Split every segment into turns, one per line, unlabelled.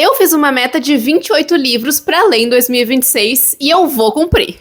Eu fiz uma meta de 28 livros pra ler em 2026 e eu vou cumprir.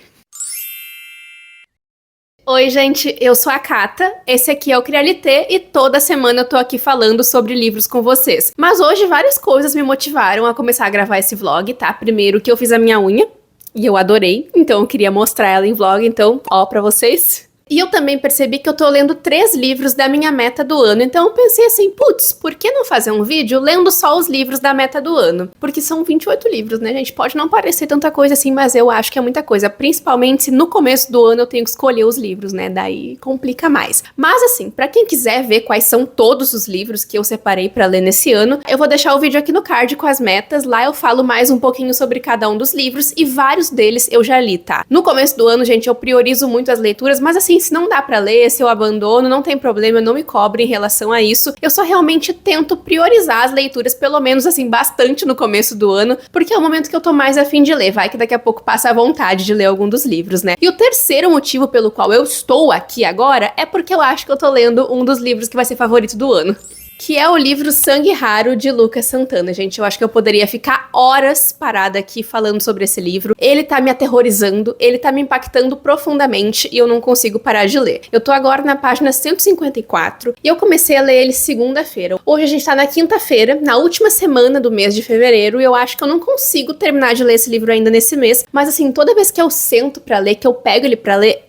Oi, gente, eu sou a Cata, esse aqui é o Crialité e toda semana eu tô aqui falando sobre livros com vocês. Mas hoje várias coisas me motivaram a começar a gravar esse vlog, tá? Primeiro que eu fiz a minha unha e eu adorei, então eu queria mostrar ela em vlog, então ó pra vocês. E eu também percebi que eu tô lendo 3 livros da minha meta do ano, então eu pensei assim, putz, por que não fazer um vídeo lendo só os livros da meta do ano? Porque são 28 livros, né, gente? Pode não parecer tanta coisa assim, mas eu acho que é muita coisa, principalmente se no começo do ano eu tenho que escolher os livros, né, daí complica mais. Mas assim, pra quem quiser ver quais são todos os livros que eu separei pra ler nesse ano, eu vou deixar o vídeo aqui no card com as metas, lá eu falo mais um pouquinho sobre cada um dos livros e vários deles eu já li, tá? No começo do ano, gente, eu priorizo muito as leituras, mas assim, se não dá pra ler, se eu abandono, não tem problema, eu não me cobro em relação a isso. Eu só realmente tento priorizar as leituras, pelo menos assim, bastante no começo do ano, porque é o momento que eu tô mais a fim de ler. Vai que daqui a pouco passa a vontade de ler algum dos livros, né? E o terceiro motivo pelo qual eu estou aqui agora é porque eu acho que eu tô lendo um dos livros que vai ser favorito do ano, que é o livro Sangue Raro, de Lucas Santana. Gente, eu acho que eu poderia ficar horas parada aqui falando sobre esse livro. Ele tá me aterrorizando, ele tá me impactando profundamente e eu não consigo parar de ler. Eu tô agora na página 154 e eu comecei a ler ele segunda-feira. Hoje a gente tá na quinta-feira, na última semana do mês de fevereiro, e eu acho que eu não consigo terminar de ler esse livro ainda nesse mês, mas assim, toda vez que eu sento pra ler, que eu pego ele pra ler,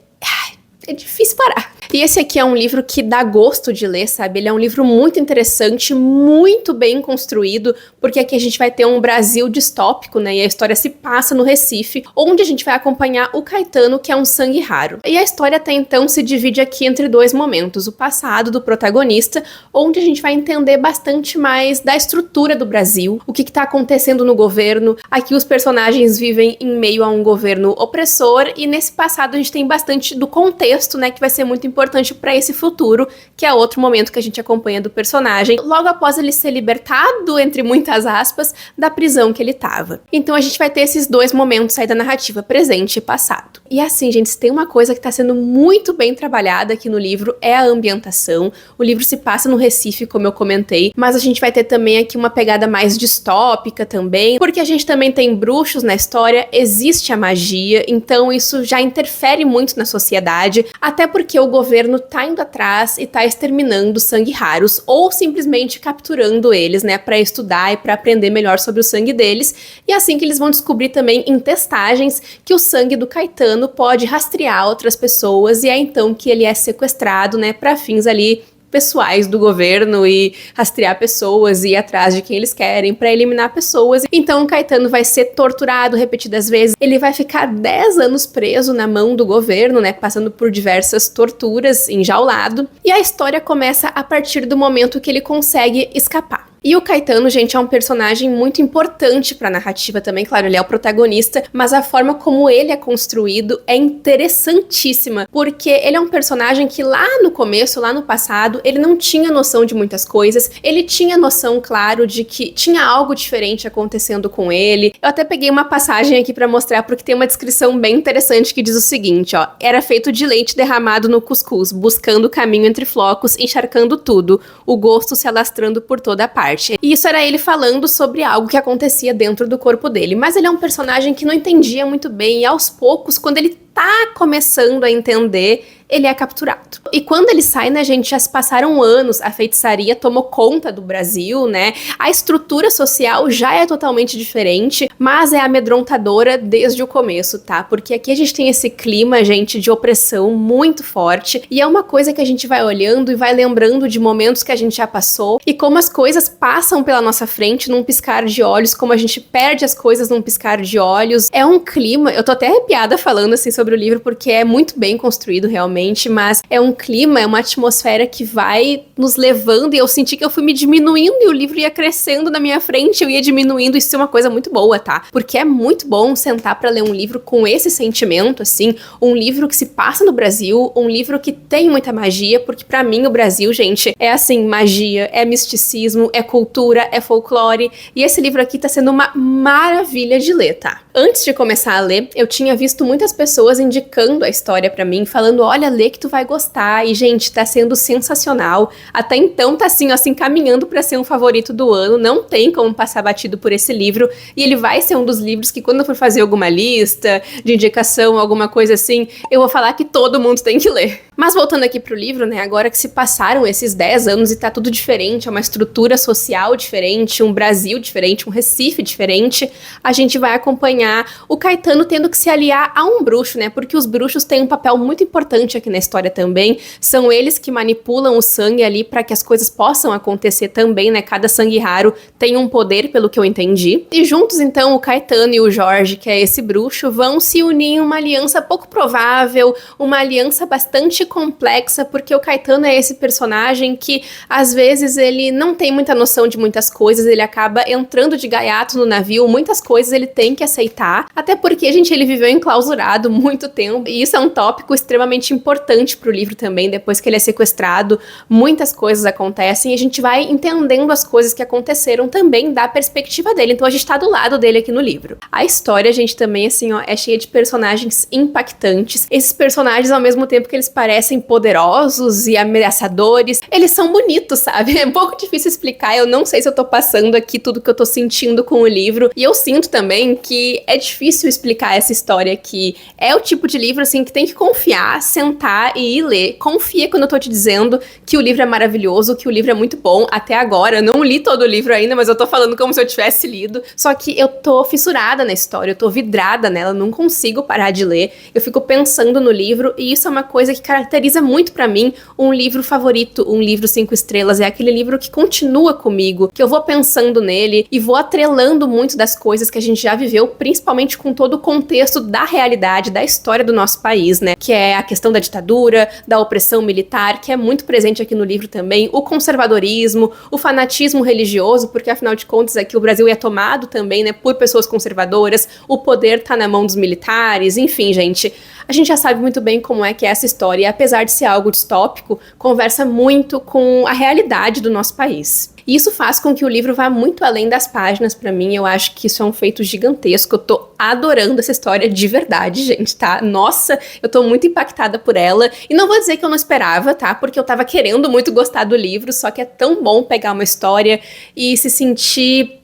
é difícil parar. E esse aqui é um livro que dá gosto de ler, sabe? Ele é um livro muito interessante, muito bem construído, porque aqui a gente vai ter um Brasil distópico, né? E a história se passa no Recife, onde a gente vai acompanhar o Caetano, que é um sangue raro. E a história até então se divide aqui entre 2 momentos. O passado do protagonista, onde a gente vai entender bastante mais da estrutura do Brasil, o que tá acontecendo no governo. Aqui os personagens vivem em meio a um governo opressor, e nesse passado a gente tem bastante do contexto, né? Que vai ser muito importante para esse futuro, que é outro momento que a gente acompanha do personagem, logo após ele ser libertado, entre muitas aspas, da prisão que ele tava. Então a gente vai ter esses 2 momentos aí da narrativa, presente e passado. E assim, gente, se tem uma coisa que tá sendo muito bem trabalhada aqui no livro, é a ambientação. O livro se passa no Recife, como eu comentei, mas a gente vai ter também aqui uma pegada mais distópica também, porque a gente também tem bruxos na história, existe a magia, então isso já interfere muito na sociedade, até porque o governo tá indo atrás e tá exterminando sangue raros, ou simplesmente capturando eles, né, pra estudar e pra aprender melhor sobre o sangue deles, e é assim que eles vão descobrir também em testagens que o sangue do Caetano pode rastrear outras pessoas, e é então que ele é sequestrado, né, pra fins ali pessoais do governo e rastrear pessoas e ir atrás de quem eles querem pra eliminar pessoas. Então o Caetano vai ser torturado repetidas vezes, ele vai ficar 10 anos preso na mão do governo, né, passando por diversas torturas, enjaulado, e a história começa a partir do momento que ele consegue escapar. E o Caetano, gente, é um personagem muito importante pra narrativa também, claro, ele é o protagonista, mas a forma como ele é construído é interessantíssima, porque ele é um personagem que lá no começo, lá no passado, ele não tinha noção de muitas coisas, ele tinha noção, claro, de que tinha algo diferente acontecendo com ele. Eu até peguei uma passagem aqui pra mostrar, porque tem uma descrição bem interessante que diz o seguinte, ó: era feito de leite derramado no cuscuz, buscando o caminho entre flocos, encharcando tudo, o gosto se alastrando por toda a parte. E isso era ele falando sobre algo que acontecia dentro do corpo dele. Mas ele é um personagem que não entendia muito bem, e aos poucos, quando ele tá começando a entender, ele é capturado. E quando ele sai, né, gente, já se passaram anos, a feitiçaria tomou conta do Brasil, né, a estrutura social já é totalmente diferente, mas é amedrontadora desde o começo, tá? Porque aqui a gente tem esse clima, gente, de opressão muito forte, e é uma coisa que a gente vai olhando e vai lembrando de momentos que a gente já passou, e como as coisas passam pela nossa frente num piscar de olhos, como a gente perde as coisas num piscar de olhos. É um clima, eu tô até arrepiada falando assim sobre o livro, porque é muito bem construído realmente, mas é um clima, é uma atmosfera que vai nos levando, e eu senti que eu fui me diminuindo e o livro ia crescendo na minha frente, eu ia diminuindo. Isso é uma coisa muito boa, tá? Porque é muito bom sentar pra ler um livro com esse sentimento, assim, um livro que se passa no Brasil, um livro que tem muita magia, porque pra mim o Brasil, gente, é assim, magia, é misticismo, é cultura, é folclore, e esse livro aqui tá sendo uma maravilha de ler, tá? Antes de começar a ler, eu tinha visto muitas pessoas indicando a história pra mim, falando, olha, ler que tu vai gostar. E, gente, tá sendo sensacional. Até então tá assim, ó, assim, caminhando pra ser um favorito do ano. Não tem como passar batido por esse livro. E ele vai ser um dos livros que quando eu for fazer alguma lista de indicação, alguma coisa assim, eu vou falar que todo mundo tem que ler. Mas voltando aqui pro livro, né, agora que se passaram esses 10 anos e tá tudo diferente, é uma estrutura social diferente, um Brasil diferente, um Recife diferente, a gente vai acompanhar o Caetano tendo que se aliar a um bruxo, né, porque os bruxos têm um papel muito importante aqui na história também, são eles que manipulam o sangue ali para que as coisas possam acontecer também, né, cada sangue raro tem um poder, pelo que eu entendi. E juntos, então, o Caetano e o Jorge, que é esse bruxo, vão se unir em uma aliança pouco provável, uma aliança bastante complexa, porque o Caetano é esse personagem que, às vezes, ele não tem muita noção de muitas coisas, ele acaba entrando de gaiato no navio, muitas coisas ele tem que aceitar, até porque, gente, ele viveu enclausurado muito tempo, e isso é um tópico extremamente importante pro livro também, depois que ele é sequestrado, muitas coisas acontecem, e a gente vai entendendo as coisas que aconteceram também da perspectiva dele, então a gente tá do lado dele aqui no livro. A história, gente, também, assim, ó, é cheia de personagens impactantes, esses personagens, ao mesmo tempo que eles parecem poderosos e ameaçadores, eles são bonitos, sabe? É um pouco difícil explicar, eu não sei se eu tô passando aqui tudo que eu tô sentindo com o livro, e eu sinto também que é difícil explicar essa história aqui. É o tipo de livro, assim, que tem que confiar, sentar e ir ler. Confia quando eu tô te dizendo que o livro é maravilhoso, que o livro é muito bom. Até agora, eu não li todo o livro ainda, mas eu tô falando como se eu tivesse lido. Só que eu tô fissurada na história, eu tô vidrada nela, não consigo parar de ler. Eu fico pensando no livro, e isso é uma coisa que caracteriza muito pra mim um livro favorito, um livro 5 estrelas. É aquele livro que continua comigo, que eu vou pensando nele e vou atrelando muito das coisas que a gente já viveu, principalmente com todo o contexto da realidade, da história do nosso país, né? Que é a questão da ditadura, da opressão militar, que é muito presente aqui no livro também, o conservadorismo, o fanatismo religioso, porque afinal de contas aqui o Brasil é tomado também, né, por pessoas conservadoras, o poder tá na mão dos militares, enfim, gente. A gente já sabe muito bem como é que é essa história, e apesar de ser algo distópico, conversa muito com a realidade do nosso país. E isso faz com que o livro vá muito além das páginas pra mim, eu acho que isso é um feito gigantesco, eu tô adorando essa história de verdade, gente, tá? Nossa, eu tô muito impactada por ela, e não vou dizer que eu não esperava, tá? Porque eu tava querendo muito gostar do livro, só que é tão bom pegar uma história e se sentir...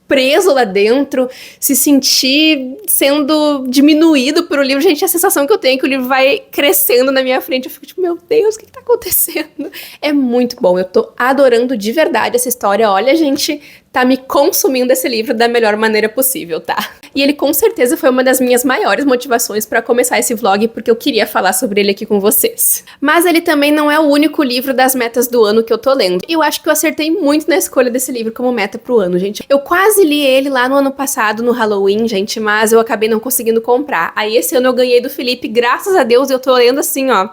preso lá dentro, se sentir sendo diminuído por o livro. Gente, a sensação que eu tenho é que o livro vai crescendo na minha frente. Eu fico tipo, meu Deus, o que tá acontecendo? É muito bom, eu tô adorando de verdade essa história. Olha, gente, tá me consumindo esse livro da melhor maneira possível, tá? E ele com certeza foi uma das minhas maiores motivações pra começar esse vlog, porque eu queria falar sobre ele aqui com vocês. Mas ele também não é o único livro das metas do ano que eu tô lendo. E eu acho que eu acertei muito na escolha desse livro como meta pro ano, gente. Eu quase li ele lá no ano passado, no Halloween, gente, mas eu acabei não conseguindo comprar. Aí esse ano eu ganhei do Felipe, graças a Deus, eu tô lendo assim, ó,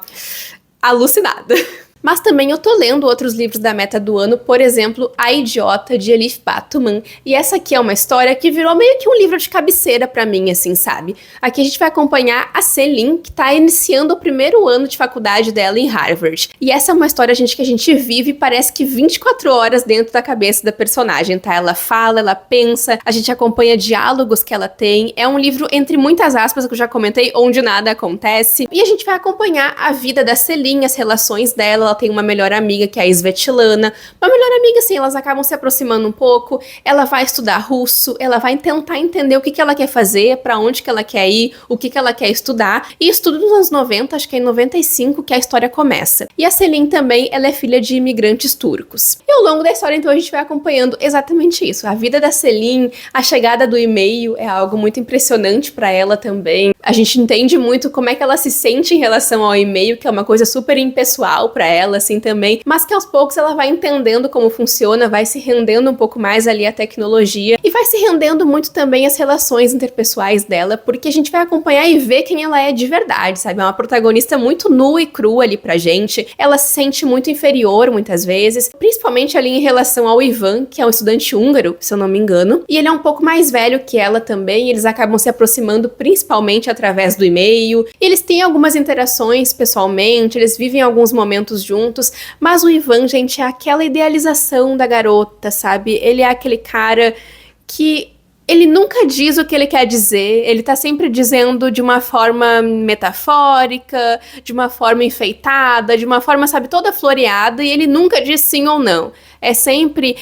alucinada. Mas também eu tô lendo outros livros da meta do ano, por exemplo, A Idiota, de Elif Batuman. E essa aqui é uma história que virou meio que um livro de cabeceira pra mim, assim, sabe? Aqui a gente vai acompanhar a Celine, que tá iniciando o primeiro ano de faculdade dela em Harvard. E essa é uma história, gente, que a gente vive, parece que 24 horas dentro da cabeça da personagem, tá? Ela fala, ela pensa, a gente acompanha diálogos que ela tem. É um livro, entre muitas aspas, que eu já comentei, onde nada acontece. E a gente vai acompanhar a vida da Celine, as relações dela. Ela tem uma melhor amiga, que é a Svetlana. Uma melhor amiga, assim, elas acabam se aproximando um pouco. Ela vai estudar russo, ela vai tentar entender o que ela quer fazer, pra onde que ela quer ir, o que ela quer estudar. E isso tudo nos anos 90, acho que é em 95 que a história começa. E a Celine também, ela é filha de imigrantes turcos. E ao longo da história, então, a gente vai acompanhando exatamente isso. A vida da Celine, a chegada do e-mail é algo muito impressionante pra ela também. A gente entende muito como é que ela se sente em relação ao e-mail, que é uma coisa super impessoal pra ela, assim, também, mas que aos poucos ela vai entendendo como funciona, vai se rendendo um pouco mais ali à tecnologia, e vai se rendendo muito também às relações interpessoais dela, porque a gente vai acompanhar e ver quem ela é de verdade, sabe? É uma protagonista muito nua e crua ali pra gente, ela se sente muito inferior muitas vezes, principalmente ali em relação ao Ivan, que é um estudante húngaro, se eu não me engano, e ele é um pouco mais velho que ela também, e eles acabam se aproximando principalmente através do e-mail, e eles têm algumas interações pessoalmente, eles vivem alguns momentos juntos, mas o Ivan, gente, é aquela idealização da garota, sabe? Ele é aquele cara que Ele nunca diz o que ele quer dizer, ele tá sempre dizendo de uma forma metafórica, de uma forma enfeitada, de uma forma, sabe, toda floreada, e ele nunca diz sim ou não. É sempre,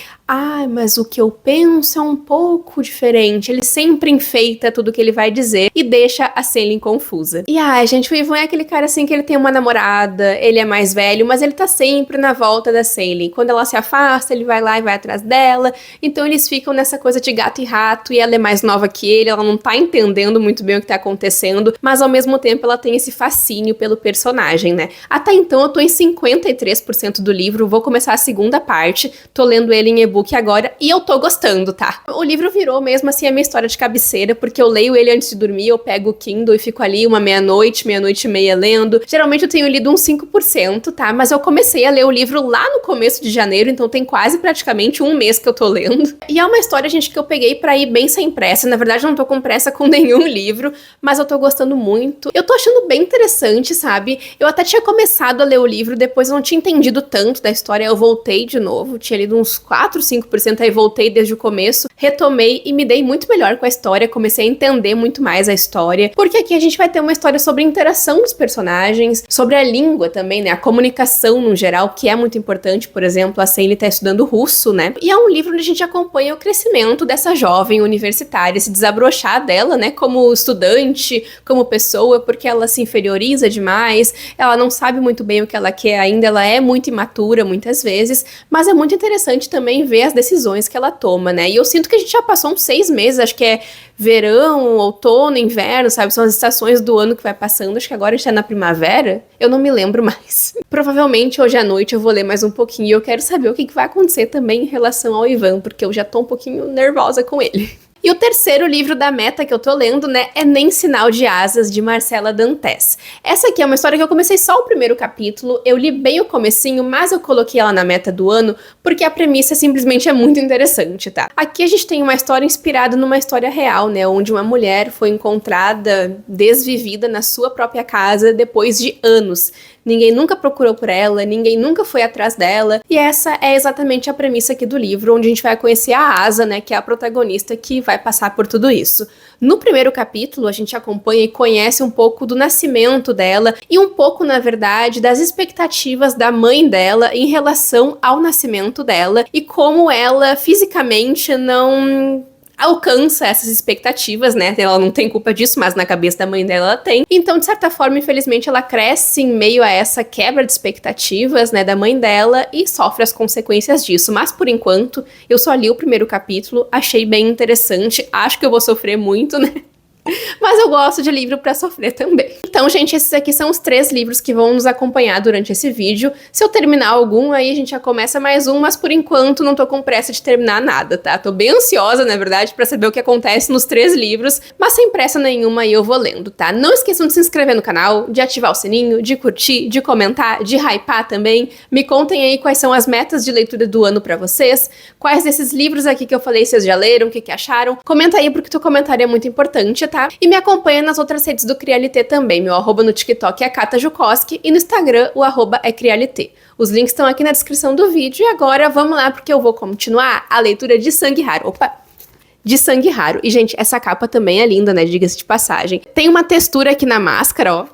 mas o que eu penso é um pouco diferente. Ele sempre enfeita tudo que ele vai dizer e deixa a Céline confusa. E gente, o Ivan é aquele cara assim que ele tem uma namorada, ele é mais velho, mas ele tá sempre na volta da Céline. Quando ela se afasta, ele vai lá e vai atrás dela. Então eles ficam nessa coisa de gato e rato, e ela é mais nova que ele, ela não tá entendendo muito bem o que tá acontecendo, mas ao mesmo tempo ela tem esse fascínio pelo personagem, né? Até então eu tô em 53% do livro, vou começar a segunda parte. Tô lendo ele em e-book agora e eu tô gostando, tá? O livro virou mesmo assim a minha história de cabeceira, porque eu leio ele antes de dormir, eu pego o Kindle e fico ali uma meia-noite e meia lendo. Geralmente eu tenho lido uns 5%, tá? Mas eu comecei a ler o livro lá no começo de janeiro, então tem quase praticamente um mês que eu tô lendo. E é uma história, gente, que eu peguei pra ir bem sem pressa. Na verdade, eu não tô com pressa com nenhum livro, mas eu tô gostando muito. Eu tô achando bem interessante, sabe? Eu até tinha começado a ler o livro, depois eu não tinha entendido tanto da história, eu voltei de novo. Tinha lido uns 4, 5%, aí voltei desde o começo, retomei e me dei muito melhor com a história, comecei a entender muito mais a história, porque aqui a gente vai ter uma história sobre a interação dos personagens, sobre a língua também, né, a comunicação no geral, que é muito importante. Por exemplo, a Céline tá estudando russo, né, e é um livro onde a gente acompanha o crescimento dessa jovem universitária, se desabrochar dela, né, como estudante, como pessoa, porque ela se inferioriza demais, ela não sabe muito bem o que ela quer ainda, ela é muito imatura muitas vezes, mas é muito interessante também ver as decisões que ela toma, né? E eu sinto que a gente já passou uns 6 meses, acho que é verão, outono, inverno, sabe? São as estações do ano que vai passando. Acho que agora a gente tá na primavera. Eu não me lembro mais. Provavelmente hoje à noite eu vou ler mais um pouquinho e eu quero saber o que vai acontecer também em relação ao Ivan, porque eu já tô um pouquinho nervosa com ele. E o terceiro livro da meta que eu tô lendo, né, é Nem Sinal de Asas, de Marcela Dantes. Essa aqui é uma história que eu comecei só o primeiro capítulo, eu li bem o comecinho, mas eu coloquei ela na meta do ano porque a premissa simplesmente é muito interessante, tá? Aqui a gente tem uma história inspirada numa história real, né, onde uma mulher foi encontrada desvivida na sua própria casa depois de anos. Ninguém nunca procurou por ela, ninguém nunca foi atrás dela, e essa é exatamente a premissa aqui do livro, onde a gente vai conhecer a Asa, né, que é a protagonista que vai passar por tudo isso. No primeiro capítulo, a gente acompanha e conhece um pouco do nascimento dela, e um pouco, na verdade, das expectativas da mãe dela em relação ao nascimento dela, e como ela fisicamente não alcança essas expectativas, né? Ela não tem culpa disso, mas na cabeça da mãe dela ela tem. Então, de certa forma, infelizmente, ela cresce em meio a essa quebra de expectativas, né, da mãe dela e sofre as consequências disso. Mas, por enquanto, eu só li o primeiro capítulo, achei bem interessante, acho que eu vou sofrer muito, né? Mas eu gosto de livro pra sofrer também. Então, gente, esses aqui são os 3 livros que vão nos acompanhar durante esse vídeo. Se eu terminar algum, aí a gente já começa mais um, mas por enquanto não tô com pressa de terminar nada, tá? Tô bem ansiosa, na verdade, pra saber o que acontece nos 3 livros, mas sem pressa nenhuma aí eu vou lendo, tá? Não esqueçam de se inscrever no canal, de ativar o sininho, de curtir, de comentar, de hypar também. Me contem aí quais são as metas de leitura do ano pra vocês, quais desses livros aqui que eu falei vocês já leram, o que acharam. Comenta aí, porque teu comentário é muito importante, tá? E me acompanha nas outras redes do CriaLT também. Meu arroba no TikTok é Kata Jukoski e no Instagram o arroba é CriaLT. Os links estão aqui na descrição do vídeo. E agora vamos lá, porque eu vou continuar a leitura de Sangue Raro. Opa! De Sangue Raro. E, gente, essa capa também é linda, né? Diga-se de passagem. Tem uma textura aqui na máscara, ó.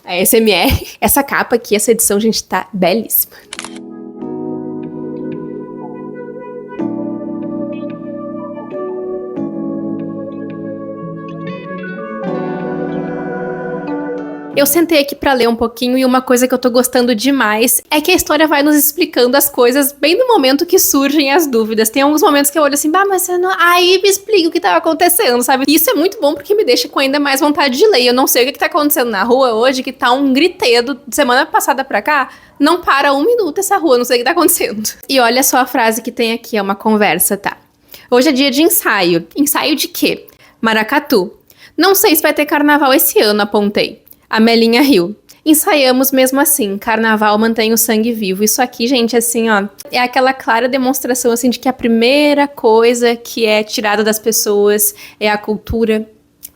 É SMR. Essa capa aqui, essa edição, gente, tá belíssima. Eu sentei aqui pra ler um pouquinho e uma coisa que eu tô gostando demais é que a história vai nos explicando as coisas bem no momento que surgem as dúvidas. Tem alguns momentos que eu olho assim, mas você não... Aí me explica o que tava acontecendo, sabe? E isso é muito bom porque me deixa com ainda mais vontade de ler. Eu não sei o que tá acontecendo na rua hoje, que tá um griteiro. Semana passada pra cá, não para um minuto essa rua, não sei o que tá acontecendo. E olha só a frase que tem aqui, é uma conversa, tá? Hoje é dia de ensaio. Ensaio de quê? Maracatu. Não sei se vai ter carnaval esse ano, apontei. A Melinha riu. Ensaiamos mesmo assim, carnaval mantém o sangue vivo. Isso aqui, gente, assim, ó, é aquela clara demonstração, assim, de que a primeira coisa que é tirada das pessoas é a cultura.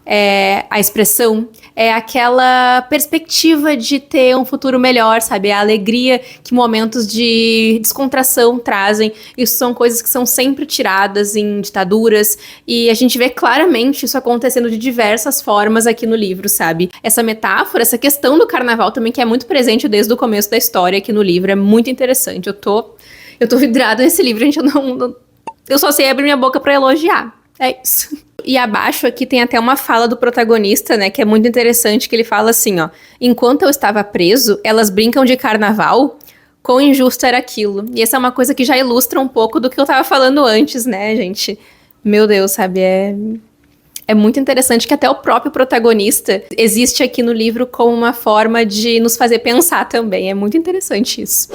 é a expressão, é aquela perspectiva de ter um futuro melhor, sabe? A alegria que momentos de descontração trazem. Isso são coisas que são sempre tiradas em ditaduras, e a gente vê claramente isso acontecendo de diversas formas aqui no livro, sabe? Essa metáfora, essa questão do carnaval também, que é muito presente desde o começo da história aqui no livro, é muito interessante. Eu tô vidrada nesse livro, gente, eu só sei abrir minha boca pra elogiar. É isso. E abaixo aqui tem até uma fala do protagonista, né, que é muito interessante, que ele fala assim, ó: enquanto eu estava preso, elas brincam de carnaval? Quão injusto era aquilo. E essa é uma coisa que já ilustra um pouco do que eu tava falando antes, né, gente? Meu Deus, sabe, é muito interessante que até o próprio protagonista existe aqui no livro como uma forma de nos fazer pensar também. É muito interessante isso.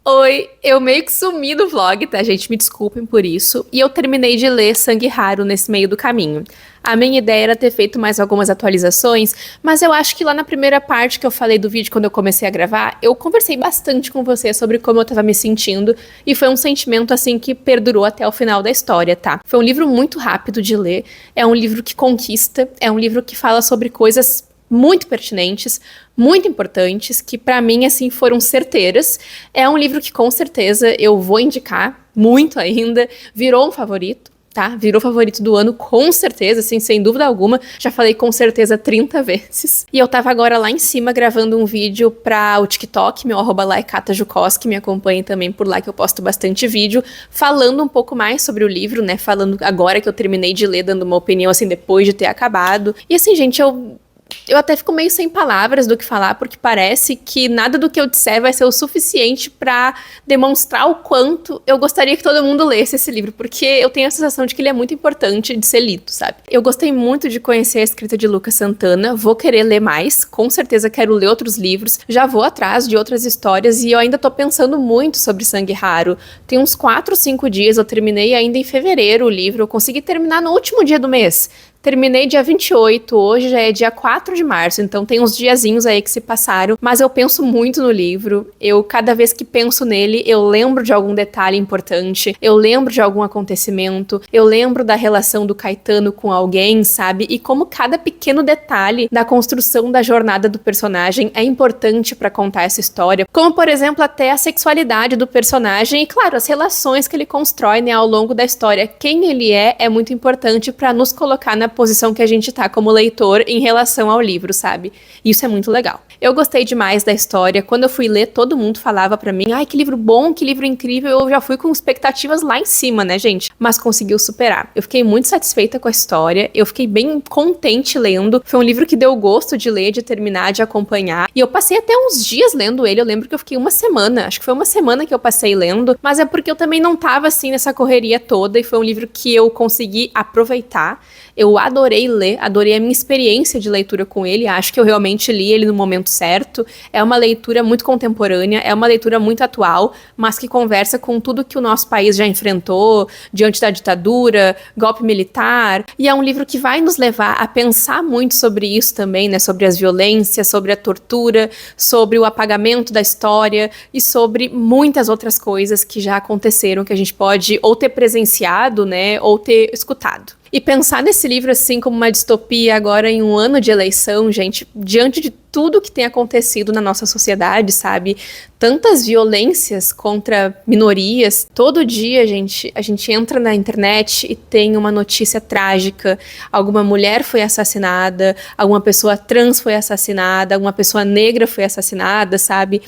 Oi, eu meio que sumi do vlog, tá, gente? Me desculpem por isso. E eu terminei de ler Sangue Raro nesse meio do caminho. A minha ideia era ter feito mais algumas atualizações, mas eu acho que lá na primeira parte que eu falei do vídeo, quando eu comecei a gravar, eu conversei bastante com você sobre como eu tava me sentindo, e foi um sentimento, assim, que perdurou até o final da história, tá? Foi um livro muito rápido de ler, é um livro que conquista, é um livro que fala sobre coisas muito pertinentes, muito importantes, que pra mim, assim, foram certeiras. É um livro que com certeza eu vou indicar muito ainda, virou um favorito, tá? Virou favorito do ano, com certeza, assim, sem dúvida alguma. Já falei com certeza 30 vezes. E eu tava agora lá em cima gravando um vídeo pra o TikTok, meu arroba lá é Kata Jukoski, me acompanhem também por lá que eu posto bastante vídeo, falando um pouco mais sobre o livro, né? Falando agora que eu terminei de ler, dando uma opinião, assim, depois de ter acabado. E assim, gente, eu até fico meio sem palavras do que falar, porque parece que nada do que eu disser vai ser o suficiente pra demonstrar o quanto eu gostaria que todo mundo lesse esse livro, porque eu tenho a sensação de que ele é muito importante de ser lido, sabe? Eu gostei muito de conhecer a escrita de Lucas Santana, vou querer ler mais, com certeza quero ler outros livros, já vou atrás de outras histórias, e eu ainda tô pensando muito sobre Sangue Raro. Tem uns 4 ou 5 dias, eu terminei ainda em fevereiro o livro, eu consegui terminar no último dia do mês. Terminei dia 28, hoje já é dia 4 de março, então tem uns diazinhos aí que se passaram, mas eu penso muito no livro, cada vez que penso nele, eu lembro de algum detalhe importante, eu lembro de algum acontecimento, eu lembro da relação do Caetano com alguém, sabe? E como cada pequeno detalhe da construção da jornada do personagem é importante pra contar essa história, como, por exemplo, até a sexualidade do personagem e, claro, as relações que ele constrói, né, ao longo da história. Quem ele é muito importante pra nos colocar na posição que a gente tá como leitor em relação ao livro, sabe? Isso é muito legal. Eu gostei demais da história. Quando eu fui ler, todo mundo falava pra mim: ai, que livro bom, que livro incrível. Eu já fui com expectativas lá em cima, né, gente? Mas conseguiu superar. Eu fiquei muito satisfeita com a história. Eu fiquei bem contente lendo. Foi um livro que deu gosto de ler, de terminar, de acompanhar. E eu passei até uns dias lendo ele. Eu lembro que eu fiquei uma semana. Acho que foi uma semana que eu passei lendo. Mas é porque eu também não tava, assim, nessa correria toda. E foi um livro que eu consegui aproveitar. Eu adorei ler, adorei a minha experiência de leitura com ele, acho que eu realmente li ele no momento certo. É uma leitura muito contemporânea, é uma leitura muito atual, mas que conversa com tudo que o nosso país já enfrentou, diante da ditadura, golpe militar, e é um livro que vai nos levar a pensar muito sobre isso também, né, sobre as violências, sobre a tortura, sobre o apagamento da história e sobre muitas outras coisas que já aconteceram, que a gente pode ou ter presenciado, né, ou ter escutado. E pensar nesse livro assim como uma distopia agora em um ano de eleição, gente, diante de tudo que tem acontecido na nossa sociedade, sabe? Tantas violências contra minorias. Todo dia, gente, a gente entra na internet e tem uma notícia trágica. Alguma mulher foi assassinada, alguma pessoa trans foi assassinada, alguma pessoa negra foi assassinada, sabe?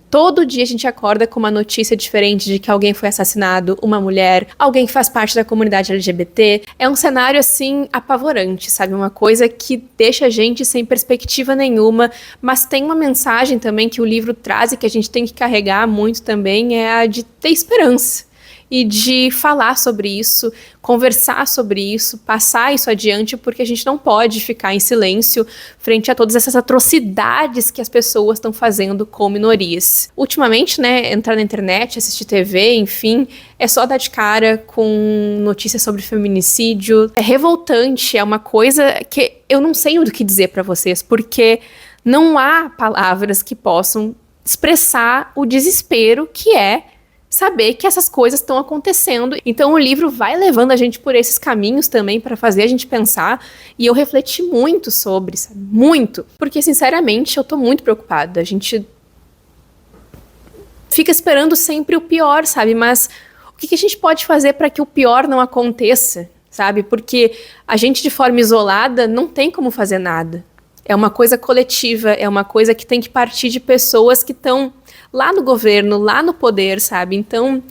Todo dia a gente acorda com uma notícia diferente de que alguém foi assassinado, uma mulher, alguém que faz parte da comunidade LGBT. É um cenário, assim, apavorante, sabe? Uma coisa que deixa a gente sem perspectiva nenhuma, mas tem uma mensagem também que o livro traz e que a gente tem que carregar muito também, é a de ter esperança. E de falar sobre isso, conversar sobre isso, passar isso adiante, porque a gente não pode ficar em silêncio frente a todas essas atrocidades que as pessoas estão fazendo com minorias. Ultimamente, né, entrar na internet, assistir TV, enfim, é só dar de cara com notícias sobre feminicídio. É revoltante, é uma coisa que eu não sei o que dizer pra vocês, porque não há palavras que possam expressar o desespero que é saber que essas coisas estão acontecendo. Então o livro vai levando a gente por esses caminhos também para fazer a gente pensar. E eu refleti muito sobre, sabe? Muito. Porque, sinceramente, eu tô muito preocupada. A gente fica esperando sempre o pior, sabe? Mas o que a gente pode fazer para que o pior não aconteça, sabe? Porque a gente, de forma isolada, não tem como fazer nada. É uma coisa coletiva, é uma coisa que tem que partir de pessoas que estão lá no governo, lá no poder, sabe? Então,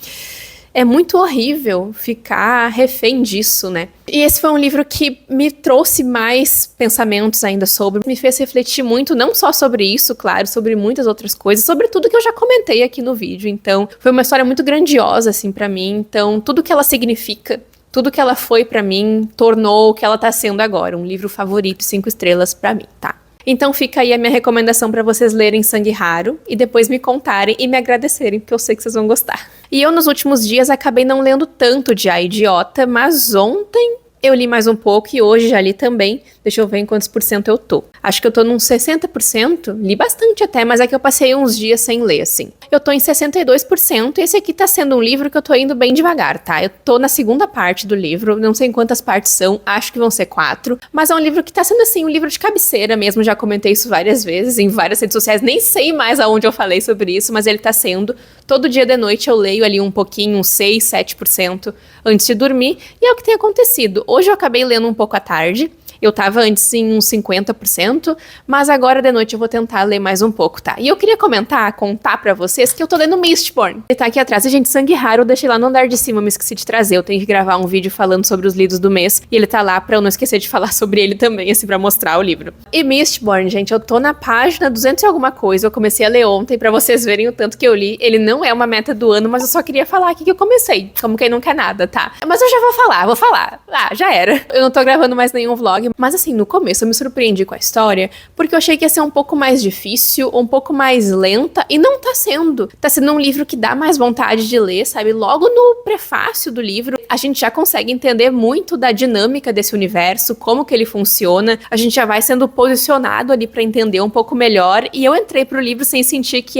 é muito horrível ficar refém disso, né? E esse foi um livro que me trouxe mais pensamentos ainda sobre, me fez refletir muito, não só sobre isso, claro, sobre muitas outras coisas, sobre tudo que eu já comentei aqui no vídeo. Então, foi uma história muito grandiosa, assim, pra mim. Então, tudo que ela significa, tudo que ela foi pra mim, tornou o que ela tá sendo agora. Um livro favorito, 5 estrelas pra mim, tá? Então fica aí a minha recomendação pra vocês lerem Sangue Raro e depois me contarem e me agradecerem, porque eu sei que vocês vão gostar. E eu, nos últimos dias, acabei não lendo tanto de A Idiota, mas ontem eu li mais um pouco e hoje já li também. Deixa eu ver em quantos % eu tô. Acho que eu tô num 60%, li bastante até, mas é que eu passei uns dias sem ler, assim. Eu tô em 62% e esse aqui tá sendo um livro que eu tô indo bem devagar, tá? Eu tô na segunda parte do livro, não sei em quantas partes são, acho que vão ser 4, mas é um livro que tá sendo, assim, um livro de cabeceira mesmo, já comentei isso várias vezes em várias redes sociais, nem sei mais aonde eu falei sobre isso, mas ele tá sendo. Todo dia de noite eu leio ali um pouquinho, uns 6, 7% antes de dormir, e é o que tem acontecido. Hoje eu acabei lendo um pouco à tarde. Eu tava antes em uns 50%, mas agora de noite eu vou tentar ler mais um pouco, tá? E eu queria contar pra vocês que eu tô lendo Mistborn. Ele tá aqui atrás. E, gente, Sangue Raro eu deixei lá no andar de cima, me esqueci de trazer. Eu tenho que gravar um vídeo falando sobre os lidos do mês. E ele tá lá pra eu não esquecer de falar sobre ele também, assim, pra mostrar o livro. E Mistborn, gente, eu tô na página 200 e alguma coisa. Eu comecei a ler ontem pra vocês verem o tanto que eu li. Ele não é uma meta do ano, mas eu só queria falar aqui que eu comecei. Como quem não quer nada, tá? Mas eu já vou falar. Ah, já era. Eu não tô gravando mais nenhum vlog. Mas assim, no começo eu me surpreendi com a história, porque eu achei que ia ser um pouco mais difícil, um pouco mais lenta, e não tá sendo. Tá sendo um livro que dá mais vontade de ler, sabe? Logo no prefácio do livro, a gente já consegue entender muito da dinâmica desse universo, como que ele funciona, a gente já vai sendo posicionado ali pra entender um pouco melhor, e eu entrei pro livro sem sentir que,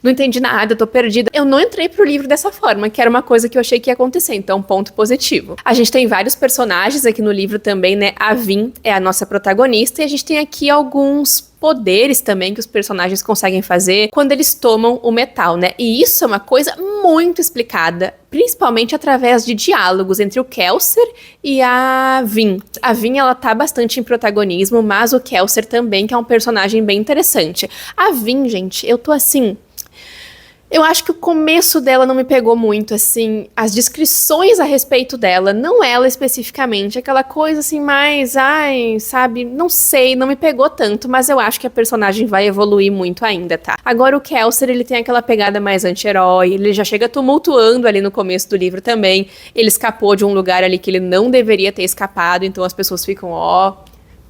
não entendi nada, tô perdida. Eu não entrei pro livro dessa forma, que era uma coisa que eu achei que ia acontecer, então ponto positivo. A gente tem vários personagens aqui no livro também, né? A Vin é a nossa protagonista e a gente tem aqui alguns poderes também que os personagens conseguem fazer quando eles tomam o metal, né? E isso é uma coisa muito explicada, principalmente através de diálogos entre o Kelsier e a Vin. A Vin, ela tá bastante em protagonismo, mas o Kelsier também, que é um personagem bem interessante. A Vin, gente, eu tô assim... Eu acho que o começo dela não me pegou muito, assim, as descrições a respeito dela, não ela especificamente, aquela coisa assim mais, sabe, não sei, não me pegou tanto, mas eu acho que a personagem vai evoluir muito ainda, tá? Agora o Kelsier, ele tem aquela pegada mais anti-herói, ele já chega tumultuando ali no começo do livro também, ele escapou de um lugar ali que ele não deveria ter escapado, então as pessoas ficam,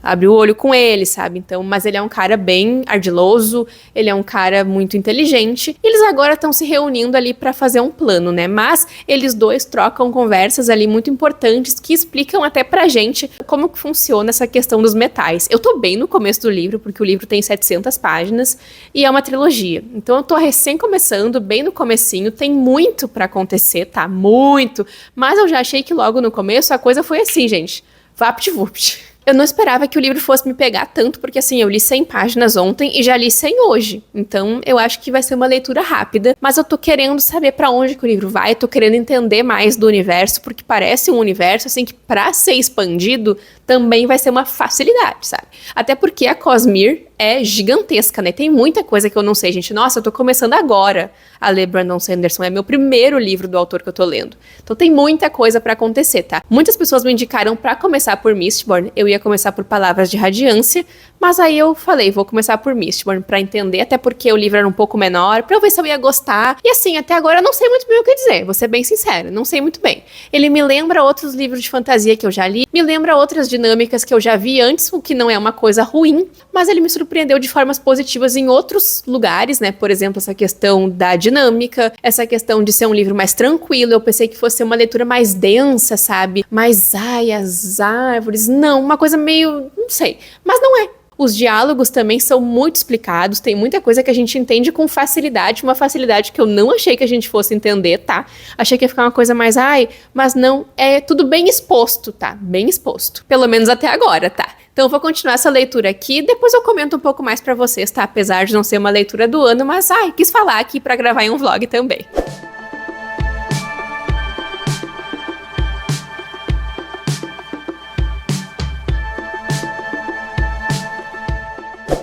abre o olho com ele, sabe? Então, mas ele é um cara bem ardiloso, ele é um cara muito inteligente. E eles agora estão se reunindo ali pra fazer um plano, né? Mas eles dois trocam conversas ali muito importantes que explicam até pra gente como que funciona essa questão dos metais. Eu tô bem no começo do livro, porque o livro tem 700 páginas e é uma trilogia. Então eu tô recém começando, bem no comecinho, tem muito pra acontecer, tá? Muito! Mas eu já achei que logo no começo a coisa foi assim, gente. Vapt-vupt. Eu não esperava que o livro fosse me pegar tanto, porque assim, eu li 100 páginas ontem e já li 100 hoje. Então, eu acho que vai ser uma leitura rápida, mas eu tô querendo saber pra onde que o livro vai, eu tô querendo entender mais do universo, porque parece um universo, assim, que pra ser expandido, também vai ser uma facilidade, sabe? Até porque a Cosmere é gigantesca, né? Tem muita coisa que eu não sei, gente. Nossa, eu tô começando agora a ler Brandon Sanderson. É meu primeiro livro do autor que eu tô lendo. Então tem muita coisa pra acontecer, tá? Muitas pessoas me indicaram pra começar por Mistborn. Eu ia começar por Palavras de Radiância, mas aí eu falei, vou começar por Mistborn pra entender, até porque o livro era um pouco menor, pra eu ver se eu ia gostar. E assim, até agora eu não sei muito bem o que dizer, vou ser bem sincera, não sei muito bem. Ele me lembra outros livros de fantasia que eu já li, me lembra outras dinâmicas que eu já vi antes, o que não é uma coisa ruim, mas ele me surpreendeu de formas positivas em outros lugares, né? Por exemplo, essa questão da dinâmica, essa questão de ser um livro mais tranquilo. Eu pensei que fosse uma leitura mais densa, sabe? Mais, as árvores. Não, uma coisa meio, não não sei. Mas não é. Os diálogos também são muito explicados, tem muita coisa que a gente entende com facilidade, uma facilidade que eu não achei que a gente fosse entender, tá? Achei que ia ficar uma coisa mais, mas não, é tudo bem exposto, tá? Bem exposto. Pelo menos até agora, tá? Então eu vou continuar essa leitura aqui, depois eu comento um pouco mais pra vocês, tá? Apesar de não ser uma leitura do ano, mas, quis falar aqui pra gravar em um vlog também.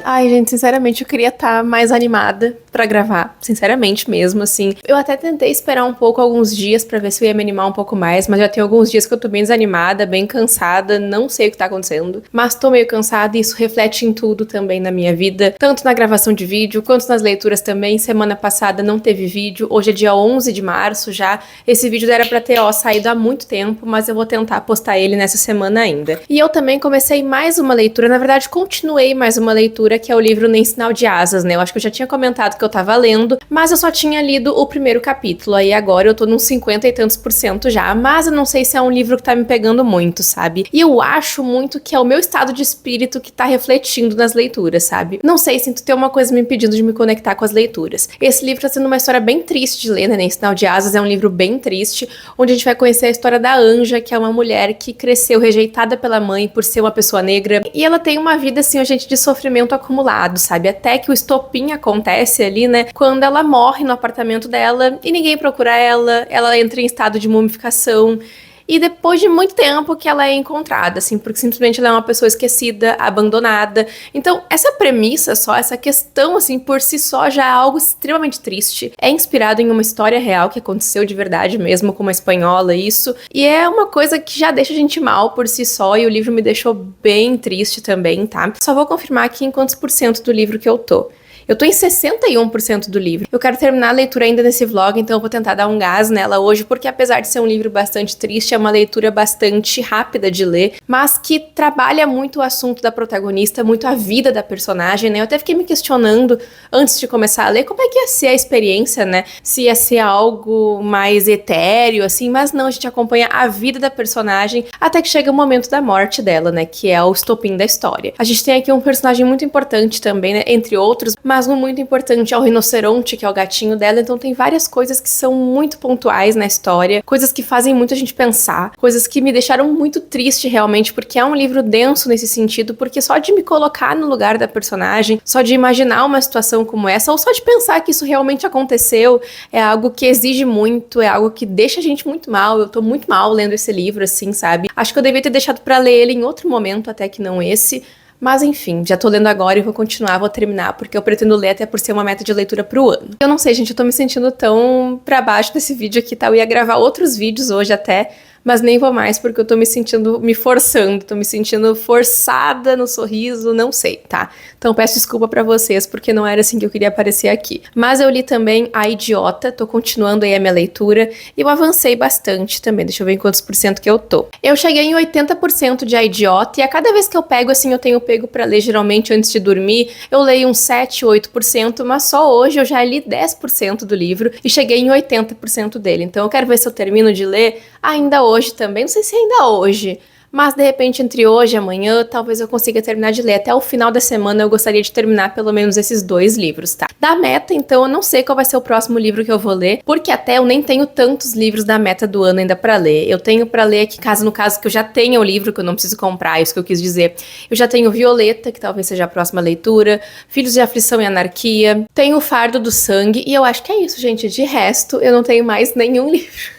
Ai, gente, sinceramente, eu queria estar mais animada pra gravar, sinceramente mesmo, assim. Eu até tentei esperar um pouco, alguns dias, pra ver se eu ia me animar um pouco mais, mas já tem alguns dias que eu tô bem desanimada, bem cansada, não sei o que tá acontecendo, mas tô meio cansada e isso reflete em tudo também na minha vida, tanto na gravação de vídeo, quanto nas leituras também. Semana passada não teve vídeo, hoje é dia 11 de março já, esse vídeo era pra ter, saído há muito tempo, mas eu vou tentar postar ele nessa semana ainda. E eu também comecei mais uma leitura, na verdade, continuei mais uma leitura, que é o livro Nem Sinal de Asas, né? Eu acho que eu já tinha comentado que eu tava lendo, mas eu só tinha lido o primeiro capítulo, aí agora eu tô nos 50 e tantos % já, mas eu não sei se é um livro que tá me pegando muito, sabe? E eu acho muito que é o meu estado de espírito que tá refletindo nas leituras, sabe? Não sei, sinto ter uma coisa me impedindo de me conectar com as leituras. Esse livro tá sendo uma história bem triste de ler, né? Nem Sinal de Asas é um livro bem triste, onde a gente vai conhecer a história da Anja, que é uma mulher que cresceu rejeitada pela mãe por ser uma pessoa negra, e ela tem uma vida, assim, gente, de sofrimento acumulado, sabe? Até que o estopim acontece ali, né? Quando ela morre no apartamento dela e ninguém procura ela entra em estado de mumificação. E depois de muito tempo que ela é encontrada, assim, porque simplesmente ela é uma pessoa esquecida, abandonada. Então, essa premissa só, essa questão, assim, por si só, já é algo extremamente triste. É inspirado em uma história real que aconteceu de verdade mesmo, com uma espanhola, isso. E é uma coisa que já deixa a gente mal por si só, e o livro me deixou bem triste também, tá? Só vou confirmar aqui em quantos % do livro que eu tô. Eu tô em 61% do livro. Eu quero terminar a leitura ainda nesse vlog, então eu vou tentar dar um gás nela hoje, porque apesar de ser um livro bastante triste, é uma leitura bastante rápida de ler, mas que trabalha muito o assunto da protagonista, muito a vida da personagem, né? Eu até fiquei me questionando, antes de começar a ler, como é que ia ser a experiência, né? Se ia ser algo mais etéreo, assim, mas não, a gente acompanha a vida da personagem até que chega o momento da morte dela, né? Que é o estopim da história. A gente tem aqui um personagem muito importante também, né? Entre outros, mas um muito importante é o rinoceronte, que é o gatinho dela, então tem várias coisas que são muito pontuais na história, coisas que fazem muito a gente pensar, coisas que me deixaram muito triste realmente, porque é um livro denso nesse sentido, porque só de me colocar no lugar da personagem, só de imaginar uma situação como essa, ou só de pensar que isso realmente aconteceu, é algo que exige muito, é algo que deixa a gente muito mal. Eu tô muito mal lendo esse livro, assim, sabe? Acho que eu devia ter deixado pra ler ele em outro momento, até que não esse. Mas enfim, já tô lendo agora e vou continuar, vou terminar, porque eu pretendo ler até por ser uma meta de leitura pro ano. Eu não sei, gente, eu tô me sentindo tão pra baixo desse vídeo aqui, tá? Eu ia gravar outros vídeos hoje até, mas nem vou mais porque eu tô me sentindo, me forçando, tô me sentindo forçada no sorriso, não sei, tá? Então peço desculpa pra vocês, porque não era assim que eu queria aparecer aqui. Mas eu li também A Idiota, tô continuando aí a minha leitura, e eu avancei bastante também, deixa eu ver em quantos % que eu tô. Eu cheguei em 80% de A Idiota, e a cada vez que eu pego, assim, eu tenho pego pra ler, geralmente antes de dormir, eu leio uns 7, 8%, mas só hoje eu já li 10% do livro, e cheguei em 80% dele. Então eu quero ver se eu termino de ler ainda hoje também, não sei se ainda hoje, mas de repente entre hoje e amanhã, talvez eu consiga terminar de ler. Até o final da semana eu gostaria de terminar pelo menos esses 2 livros, tá? Da meta, então, eu não sei qual vai ser o próximo livro que eu vou ler, porque até eu nem tenho tantos livros da meta do ano ainda pra ler. Eu tenho pra ler aqui, no caso que eu já tenha o livro, que eu não preciso comprar, isso que eu quis dizer. Eu já tenho Violeta, que talvez seja a próxima leitura, Filhos de Aflição e Anarquia, tenho O Fardo do Sangue, e eu acho que é isso, gente. De resto, eu não tenho mais nenhum livro.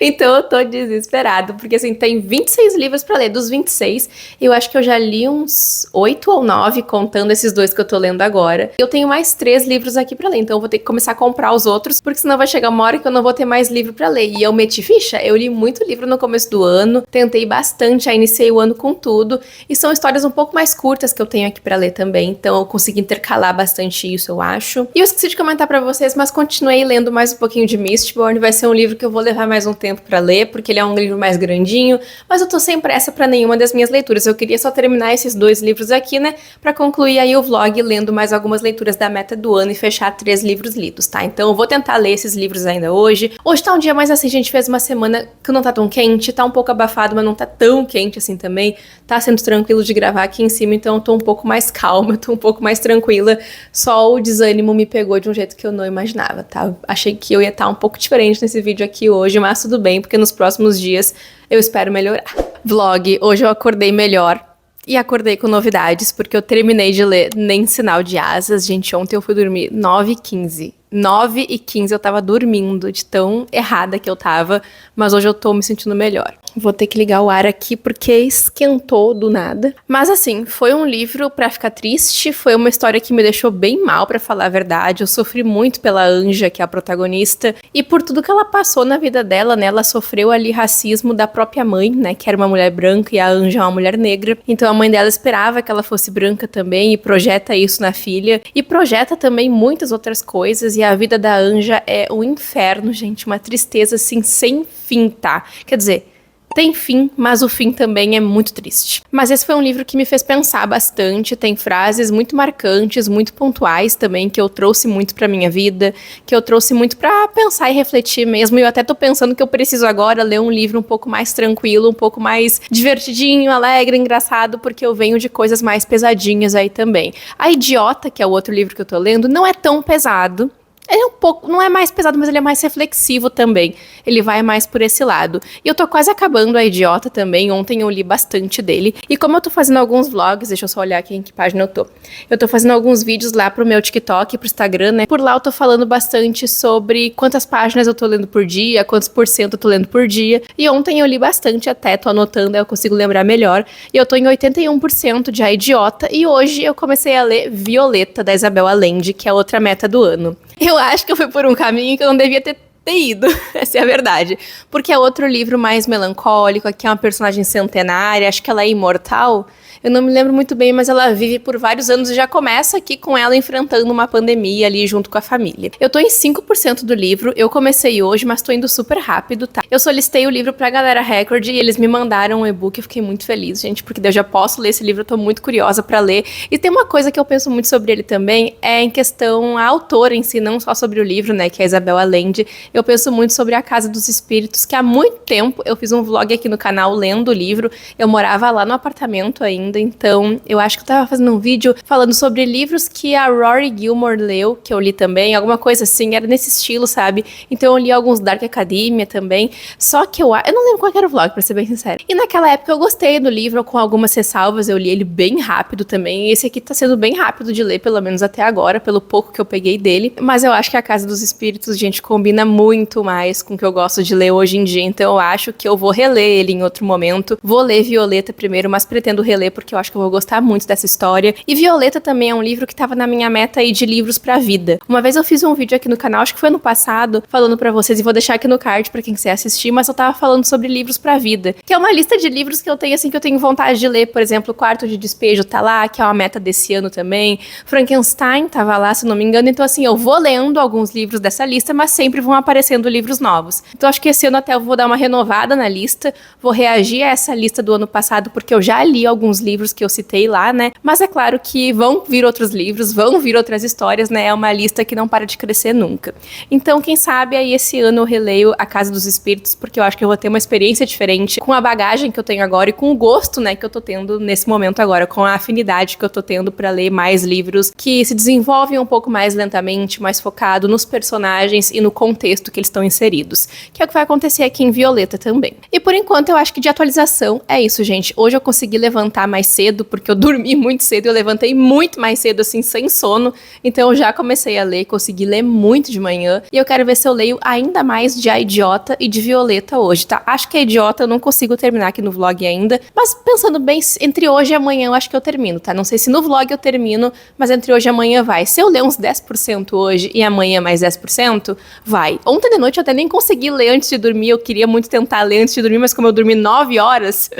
Então eu tô desesperada, porque assim, tem 26 livros pra ler. Dos 26, eu acho que eu já li uns 8 ou 9, contando esses 2 que eu tô lendo agora. Eu tenho mais 3 livros aqui pra ler, então eu vou ter que começar a comprar os outros, porque senão vai chegar uma hora que eu não vou ter mais livro pra ler. E eu meti ficha, eu li muito livro no começo do ano, tentei bastante, aí iniciei o ano com tudo, e são histórias um pouco mais curtas que eu tenho aqui pra ler também, então eu consegui intercalar bastante isso, eu acho. E eu esqueci de comentar pra vocês, mas continuei lendo mais um pouquinho de Mistborn, vai ser um livro que eu vou levar levar mais um tempo pra ler, porque ele é um livro mais grandinho, mas eu tô sem pressa pra nenhuma das minhas leituras. Eu queria só terminar esses 2 livros aqui, né, pra concluir aí o vlog lendo mais algumas leituras da meta do ano e fechar 3 livros lidos, tá? Então eu vou tentar ler esses livros ainda hoje. Hoje tá um dia mais assim, a gente fez uma semana que não tá tão quente, tá um pouco abafado, mas não tá tão quente assim também. Tá sendo tranquilo de gravar aqui em cima, então eu tô um pouco mais calma, tô um pouco mais tranquila. Só o desânimo me pegou de um jeito que eu não imaginava, tá? Achei que eu ia estar um pouco diferente nesse vídeo aqui hoje, mas tudo bem, porque nos próximos dias eu espero melhorar. Vlog, hoje eu acordei melhor. E acordei com novidades, porque eu terminei de ler Nem Sinal de Asas. Gente, ontem eu fui dormir 9h15. 9h15 eu tava dormindo, de tão errada que eu tava, mas hoje eu tô me sentindo melhor. Vou ter que ligar o ar aqui porque esquentou do nada. Mas assim, foi um livro pra ficar triste, foi uma história que me deixou bem mal, pra falar a verdade. Eu sofri muito pela Anja, que é a protagonista, e por tudo que ela passou na vida dela, né? Ela sofreu ali racismo da própria mãe, né? Que era uma mulher branca e a Anja é uma mulher negra. Então a mãe dela esperava que ela fosse branca também e projeta isso na filha. E projeta também muitas outras coisas, e a vida da Anja é um inferno, gente. Uma tristeza assim, sem fim, tá? Quer dizer, tem fim, mas o fim também é muito triste. Mas esse foi um livro que me fez pensar bastante, tem frases muito marcantes, muito pontuais também, que eu trouxe muito pra minha vida, que eu trouxe muito pra pensar e refletir mesmo, e eu até tô pensando que eu preciso agora ler um livro um pouco mais tranquilo, um pouco mais divertidinho, alegre, engraçado, porque eu venho de coisas mais pesadinhas aí também. A Idiota, que é o outro livro que eu tô lendo, não é tão pesado. Ele é um pouco, não é mais pesado, mas ele é mais reflexivo também. Ele vai mais por esse lado. E eu tô quase acabando A Idiota também. Ontem eu li bastante dele. E como eu tô fazendo alguns vlogs, deixa eu só olhar aqui em que página eu tô. Eu tô fazendo alguns vídeos lá pro meu TikTok, pro Instagram, né? Por lá eu tô falando bastante sobre quantas páginas eu tô lendo por dia, quantos % eu tô lendo por dia. E ontem eu li bastante até, tô anotando, aí eu consigo lembrar melhor. E eu tô em 81% de A Idiota. E hoje eu comecei a ler Violeta, da Isabel Allende, que é outra meta do ano. Eu acho que eu fui por um caminho que eu não devia ter ido, essa é a verdade. Porque é outro livro mais melancólico, aqui é uma personagem centenária, acho que ela é imortal. Eu não me lembro muito bem, mas ela vive por vários anos e já começa aqui com ela enfrentando uma pandemia ali junto com a família. Eu tô em 5% do livro, eu comecei hoje, mas tô indo super rápido, tá? Eu solicitei o livro pra Galera Record e eles me mandaram um e-book, eu fiquei muito feliz, gente, porque eu já posso ler esse livro, eu tô muito curiosa pra ler. E tem uma coisa que eu penso muito sobre ele também, é em questão a autora em si, não só sobre o livro, né, que é a Isabel Allende. Eu penso muito sobre A Casa dos Espíritos, que há muito tempo eu fiz um vlog aqui no canal lendo o livro, eu morava lá no apartamento ainda, então eu acho que eu tava fazendo um vídeo falando sobre livros que a Rory Gilmore leu, que eu li também, alguma coisa assim, era nesse estilo, sabe? Então eu li alguns Dark Academia também, só que eu não lembro qual era o vlog, pra ser bem sincero. E naquela época eu gostei do livro, com algumas ressalvas, eu li ele bem rápido também, e esse aqui tá sendo bem rápido de ler, pelo menos até agora, pelo pouco que eu peguei dele, mas eu acho que A Casa dos Espíritos, gente, combina muito mais com o que eu gosto de ler hoje em dia, então eu acho que eu vou reler ele em outro momento. Vou ler Violeta primeiro, mas pretendo reler porque eu acho que eu vou gostar muito dessa história. E Violeta também é um livro que tava na minha meta aí de livros pra vida. Uma vez eu fiz um vídeo aqui no canal, acho que foi ano passado, falando pra vocês, e vou deixar aqui no card pra quem quiser assistir, mas eu tava falando sobre livros pra vida, que é uma lista de livros que eu tenho, assim, que eu tenho vontade de ler. Por exemplo, Quarto de Despejo tá lá, que é uma meta desse ano também. Frankenstein tava lá, se não me engano. Então, assim, eu vou lendo alguns livros dessa lista, mas sempre vão aparecendo livros novos. Então, acho que esse ano até eu vou dar uma renovada na lista, vou reagir a essa lista do ano passado, porque eu já li alguns livros que eu citei lá, né? Mas é claro que vão vir outros livros, vão vir outras histórias, né? É uma lista que não para de crescer nunca. Então, quem sabe aí esse ano eu releio A Casa dos Espíritos, porque eu acho que eu vou ter uma experiência diferente com a bagagem que eu tenho agora e com o gosto, né, que eu tô tendo nesse momento agora, com a afinidade que eu tô tendo pra ler mais livros que se desenvolvem um pouco mais lentamente, mais focado nos personagens e no contexto que eles estão inseridos, que é o que vai acontecer aqui em Violeta também. E por enquanto eu acho que de atualização é isso, gente. Hoje eu consegui levantar mais cedo, porque eu dormi muito cedo, eu levantei muito mais cedo, assim, sem sono, então eu já comecei a ler, consegui ler muito de manhã, e eu quero ver se eu leio ainda mais de A Idiota e de Violeta hoje, tá? Acho que A Idiota eu não consigo terminar aqui no vlog ainda, mas pensando bem, entre hoje e amanhã eu acho que eu termino, tá? Não sei se no vlog eu termino, mas entre hoje e amanhã vai. Se eu ler uns 10% hoje e amanhã mais 10%, vai. Ontem de noite eu até nem consegui ler antes de dormir, eu queria muito tentar ler antes de dormir, mas como eu dormi 9 horas,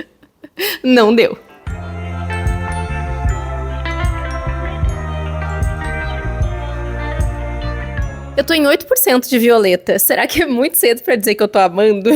não deu. Eu Eu tô em 8% de Violeta. Será que é muito cedo pra dizer que eu tô amando?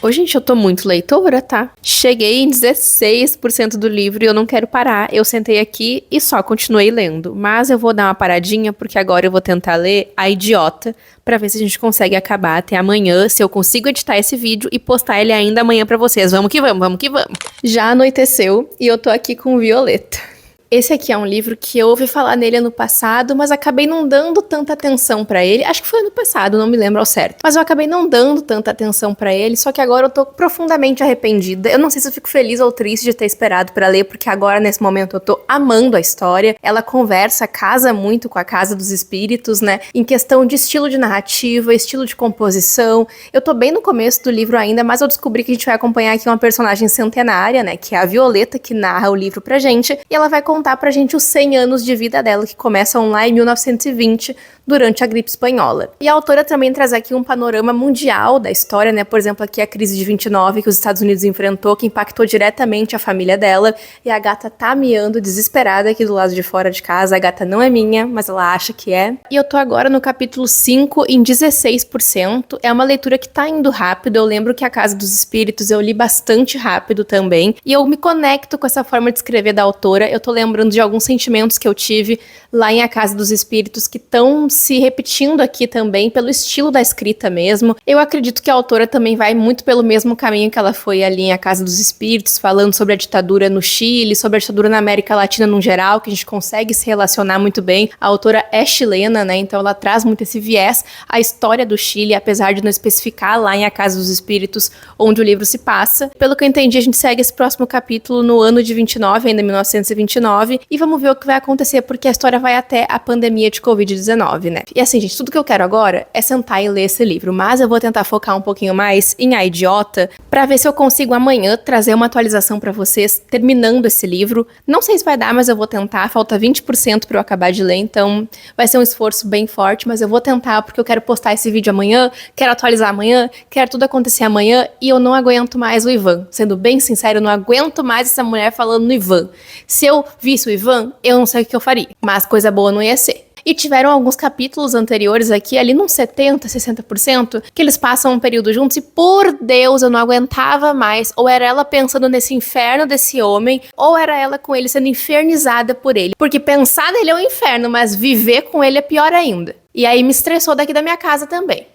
Ô, gente, eu tô muito leitora, tá? Cheguei em 16% do livro e eu não quero parar. Eu sentei aqui e só continuei lendo. Mas eu vou dar uma paradinha, porque agora eu vou tentar ler A Idiota, pra ver se a gente consegue acabar até amanhã, se eu consigo editar esse vídeo e postar ele ainda amanhã pra vocês. Vamos que vamos, vamos que vamos. Já anoiteceu e eu tô aqui com Violeta. Esse aqui é um livro que eu ouvi falar nele ano passado, mas acabei não dando tanta atenção pra ele. Acho que foi ano passado, não me lembro ao certo. Mas eu acabei não dando tanta atenção pra ele, só que agora eu tô profundamente arrependida. Eu não sei se eu fico feliz ou triste de ter esperado pra ler, porque agora, nesse momento, eu tô amando a história. Ela conversa, casa muito com A Casa dos Espíritos, né? Em questão de estilo de narrativa, estilo de composição. Eu tô bem no começo do livro ainda, mas eu descobri que a gente vai acompanhar aqui uma personagem centenária, né? Que é a Violeta, que narra o livro pra gente. E ela vai contar pra gente os 100 anos de vida dela, que começam lá em 1920, durante a gripe espanhola. E a autora também traz aqui um panorama mundial da história, né? Por exemplo, aqui a crise de 29 que os Estados Unidos enfrentou, que impactou diretamente a família dela. E a gata tá miando desesperada aqui do lado de fora de casa. A gata não é minha, mas ela acha que é. E eu tô agora no capítulo 5, em 16%. É uma leitura que tá indo rápido. Eu lembro que A Casa dos Espíritos eu li bastante rápido também. E eu me conecto com essa forma de escrever da autora. Eu tô lembrando de alguns sentimentos que eu tive lá em A Casa dos Espíritos que estão se repetindo aqui também pelo estilo da escrita mesmo. Eu acredito que a autora também vai muito pelo mesmo caminho que ela foi ali em A Casa dos Espíritos, falando sobre a ditadura no Chile, sobre a ditadura na América Latina no geral, que a gente consegue se relacionar muito bem. A autora é chilena, né? Então ela traz muito esse viés à história do Chile, apesar de não especificar lá em A Casa dos Espíritos onde o livro se passa. Pelo que eu entendi, a gente segue esse próximo capítulo no ano de 29, ainda 1929, e vamos ver o que vai acontecer, porque a história vai até a pandemia de Covid-19, né? E assim, gente, tudo que eu quero agora é sentar e ler esse livro, mas eu vou tentar focar um pouquinho mais em A Idiota, pra ver se eu consigo amanhã trazer uma atualização pra vocês, terminando esse livro. Não sei se vai dar, mas eu vou tentar, falta 20% pra eu acabar de ler, então vai ser um esforço bem forte, mas eu vou tentar, porque eu quero postar esse vídeo amanhã, quero atualizar amanhã, quero tudo acontecer amanhã, e eu não aguento mais o Ivan. Sendo bem sincero, eu não aguento mais essa mulher falando no Ivan. Se eu visse o Ivan, eu não sei o que eu faria, mas coisa boa não ia ser. E tiveram alguns capítulos anteriores aqui, ali nos 70%, 60%, que eles passam um período juntos e, por Deus, eu não aguentava mais. Ou era ela pensando nesse inferno desse homem, ou era ela com ele sendo infernizada por ele. Porque pensar nele é um inferno, mas viver com ele é pior ainda. E aí me estressou daqui da minha casa também.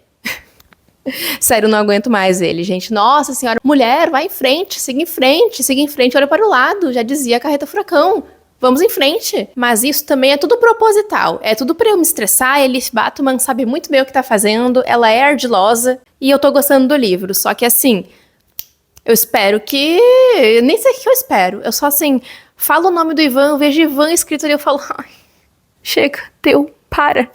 Sério, eu não aguento mais ele, gente. Nossa senhora, mulher, vai em frente, siga em frente, olha para o lado, já dizia a Carreta Furacão. Vamos em frente. Mas isso também é tudo proposital. É tudo pra eu me estressar. Batman sabe muito bem o que tá fazendo. Ela é ardilosa. E eu tô gostando do livro. Só que assim, eu espero que... Eu nem sei o que eu espero. Eu só assim, falo o nome do Ivan, eu vejo Ivan escrito ali, eu falo... Ai, chega, deu, para.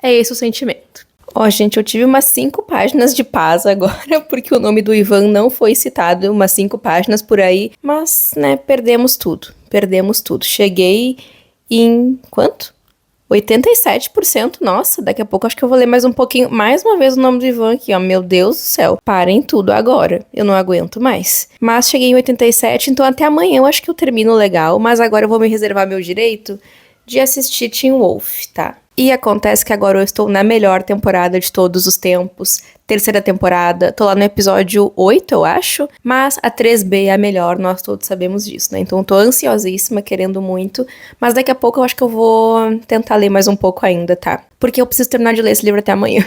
É esse o sentimento. Ó, gente, eu tive umas 5 páginas de paz agora, porque o nome do Ivan não foi citado, umas 5 páginas por aí, mas, né, perdemos tudo. Cheguei em, quanto? 87%, nossa, daqui a pouco acho que eu vou ler mais um pouquinho, mais uma vez o nome do Ivan aqui, ó, meu Deus do céu, parem tudo agora, eu não aguento mais. Mas cheguei em 87, então até amanhã eu acho que eu termino legal, mas agora eu vou me reservar meu direito de assistir Teen Wolf, tá? E acontece que agora eu estou na melhor temporada de todos os tempos, terceira temporada, tô lá no episódio 8, eu acho, mas a 3B é a melhor, nós todos sabemos disso, né? Então eu tô ansiosíssima, querendo muito, mas daqui a pouco eu acho que eu vou tentar ler mais um pouco ainda, tá? Porque eu preciso terminar de ler esse livro até amanhã.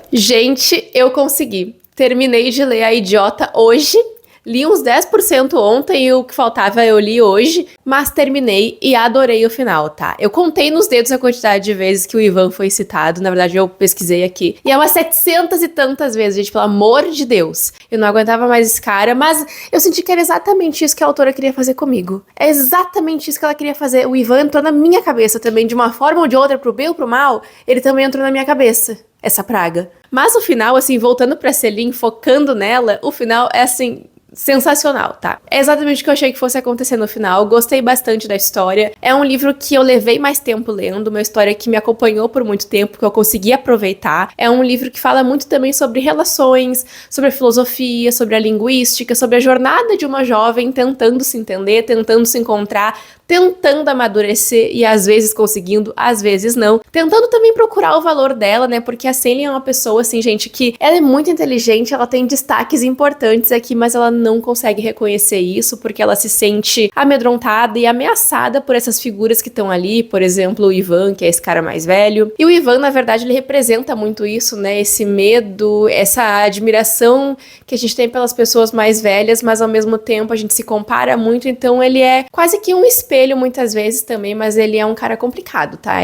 Gente, eu consegui. Terminei de ler A Idiota hoje. Li uns 10% ontem e o que faltava eu li hoje, mas terminei e adorei o final, tá? Eu contei nos dedos a quantidade de vezes que o Ivan foi citado, na verdade eu pesquisei aqui, e é umas 700 e tantas vezes, gente, pelo amor de Deus. Eu não aguentava mais esse cara, mas eu senti que era exatamente isso que a autora queria fazer comigo. É exatamente isso que ela queria fazer. O Ivan entrou na minha cabeça também, de uma forma ou de outra, pro bem ou pro mal, ele também entrou na minha cabeça, essa praga. Mas o final, assim, voltando pra Celine, focando nela, o final é assim... sensacional, tá? É exatamente o que eu achei que fosse acontecer no final. Gostei bastante da história. É um livro que eu levei mais tempo lendo, uma história que me acompanhou por muito tempo, que eu consegui aproveitar. É um livro que fala muito também sobre relações, sobre a filosofia, sobre a linguística, sobre a jornada de uma jovem tentando se entender, tentando se encontrar, tentando amadurecer e às vezes conseguindo, às vezes não. Tentando também procurar o valor dela, né? Porque a Célia é uma pessoa, assim, gente, que ela é muito inteligente, ela tem destaques importantes aqui, mas ela não consegue reconhecer isso porque ela se sente amedrontada e ameaçada por essas figuras que estão ali, por exemplo, o Ivan, que é esse cara mais velho. E o Ivan, na verdade, ele representa muito isso, né? Esse medo, essa admiração que a gente tem pelas pessoas mais velhas, mas ao mesmo tempo a gente se compara muito, então ele é quase que um espelho muitas vezes também, mas ele é um cara complicado, tá?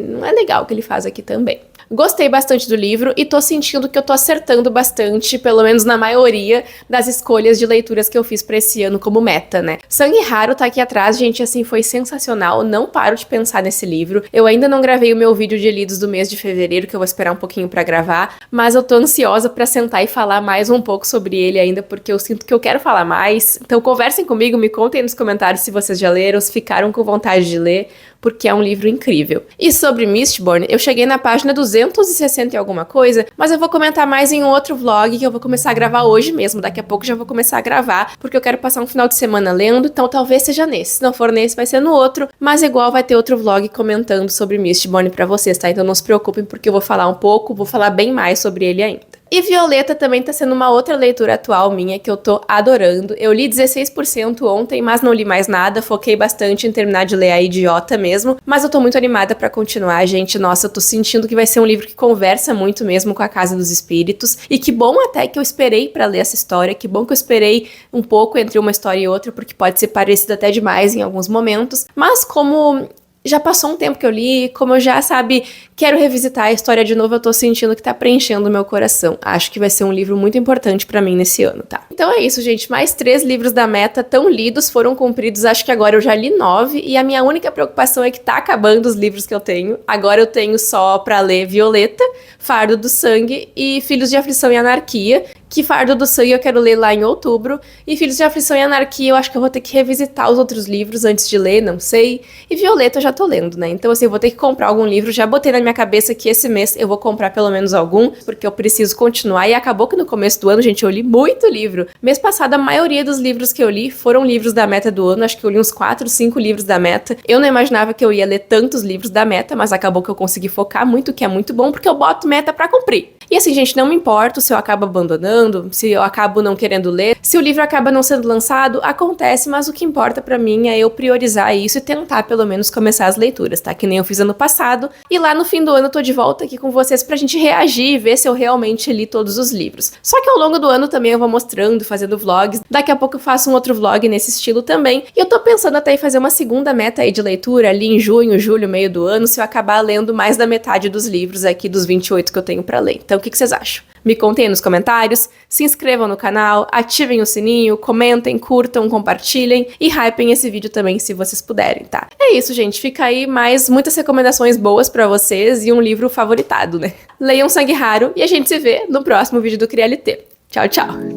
Não é legal o que ele faz aqui também. Gostei bastante do livro e tô sentindo que eu tô acertando bastante, pelo menos na maioria das escolhas de leituras que eu fiz pra esse ano como meta, né? Sangue Raro tá aqui atrás, gente, assim, foi sensacional, não paro de pensar nesse livro. Eu ainda não gravei o meu vídeo de lidos do mês de fevereiro, que eu vou esperar um pouquinho pra gravar, mas eu tô ansiosa pra sentar e falar mais um pouco sobre ele ainda, porque eu sinto que eu quero falar mais. Então conversem comigo, me contem nos comentários se vocês já leram, se ficaram com vontade de ler, porque é um livro incrível. E sobre Mistborn, eu cheguei na página 260 e alguma coisa, mas eu vou comentar mais em um outro vlog que eu vou começar a gravar hoje mesmo. Daqui a pouco já vou começar a gravar, porque eu quero passar um final de semana lendo, então talvez seja nesse. Se não for nesse, vai ser no outro, mas igual vai ter outro vlog comentando sobre Mistborn pra vocês, tá? Então não se preocupem, porque eu vou falar um pouco, vou falar bem mais sobre ele ainda. E Violeta também tá sendo uma outra leitura atual minha que eu tô adorando. Eu li 16% ontem, mas não li mais nada, foquei bastante em terminar de ler A Idiota mesmo, mas eu tô muito animada pra continuar, gente. Nossa, eu tô sentindo que vai ser um livro que conversa muito mesmo com a Casa dos Espíritos, e que bom até que eu esperei pra ler essa história, que bom que eu esperei um pouco entre uma história e outra, porque pode ser parecido até demais em alguns momentos, mas como já passou um tempo que eu li, como eu já, sabe, quero revisitar a história de novo, eu tô sentindo que tá preenchendo o meu coração. Acho que vai ser um livro muito importante pra mim nesse ano, tá? Então é isso, gente. Mais 3 livros da meta tão lidos, foram cumpridos. Acho que agora eu já li 9, e a minha única preocupação é que tá acabando os livros que eu tenho. Agora eu tenho só pra ler Violeta, Fardo do Sangue e Filhos de Aflição e Anarquia, que Fardo do Sangue eu quero ler lá em outubro, e Filhos de Aflição e Anarquia eu acho que eu vou ter que revisitar os outros livros antes de ler, não sei. E Violeta eu já tô lendo, né? Então assim, eu vou ter que comprar algum livro, já botei na minha cabeça que esse mês eu vou comprar pelo menos algum, porque eu preciso continuar, e acabou que no começo do ano, gente, eu li muito livro. Mês passado, a maioria dos livros que eu li foram livros da meta do ano, acho que eu li uns 4, 5 livros da meta. Eu não imaginava que eu ia ler tantos livros da meta, mas acabou que eu consegui focar muito, que é muito bom, porque eu boto meta pra cumprir. E assim, gente, não me importo se eu acabo abandonando, se eu acabo não querendo ler, se o livro acaba não sendo lançado, acontece, mas o que importa pra mim é eu priorizar isso e tentar pelo menos começar as leituras, tá? Que nem eu fiz ano passado, e lá no fim do ano eu tô de volta aqui com vocês pra gente reagir e ver se eu realmente li todos os livros. Só que ao longo do ano também eu vou mostrando, fazendo vlogs, daqui a pouco eu faço um outro vlog nesse estilo também, e eu tô pensando até em fazer uma segunda meta aí de leitura ali em junho, julho, meio do ano, se eu acabar lendo mais da metade dos livros aqui dos 28 que eu tenho pra ler. Então o que vocês acham? Me contem aí nos comentários, se inscrevam no canal, ativem o sininho, comentem, curtam, compartilhem e hypem esse vídeo também se vocês puderem, tá? É isso, gente. Fica aí mais muitas recomendações boas pra vocês e um livro favoritado, né? Leiam Sangue Raro e a gente se vê no próximo vídeo do Crialité. Tchau, tchau!